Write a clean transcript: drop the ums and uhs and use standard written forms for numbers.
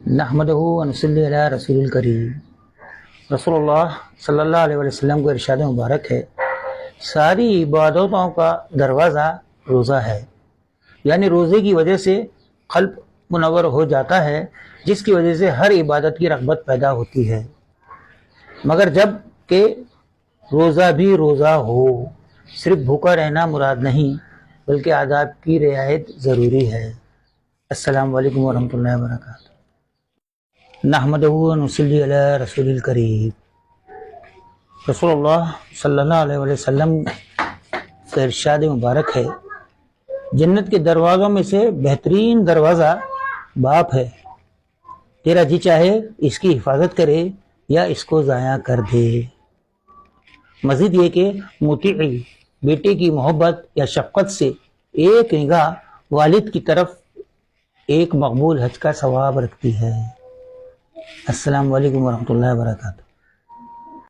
نحمدہ و نصلی علی رسول الکریم۔ رسول اللہ صلی اللہ علیہ وسلم کو ارشاد مبارک ہے، ساری عبادتوں کا دروازہ روزہ ہے، یعنی روزے کی وجہ سے قلب منور ہو جاتا ہے، جس کی وجہ سے ہر عبادت کی رغبت پیدا ہوتی ہے، مگر جب کہ روزہ بھی روزہ ہو، صرف بھوکا رہنا مراد نہیں بلکہ آداب کی رعایت ضروری ہے۔ السلام علیکم ورحمۃ اللہ وبرکاتہ۔ نحمدہ و نصلی علی رسول الکریم۔ رسول اللہ صلی اللہ علیہ وسلم کا ارشاد مبارک ہے، جنت کے دروازوں میں سے بہترین دروازہ باپ ہے، تیرا جی چاہے اس کی حفاظت کرے یا اس کو ضائع کر دے۔ مزید یہ کہ مطیع بیٹے کی محبت یا شفقت سے ایک نگاہ والد کی طرف ایک مقبول حج کا ثواب رکھتی ہے۔ السلام علیکم ورحمۃ اللہ وبرکاتہ۔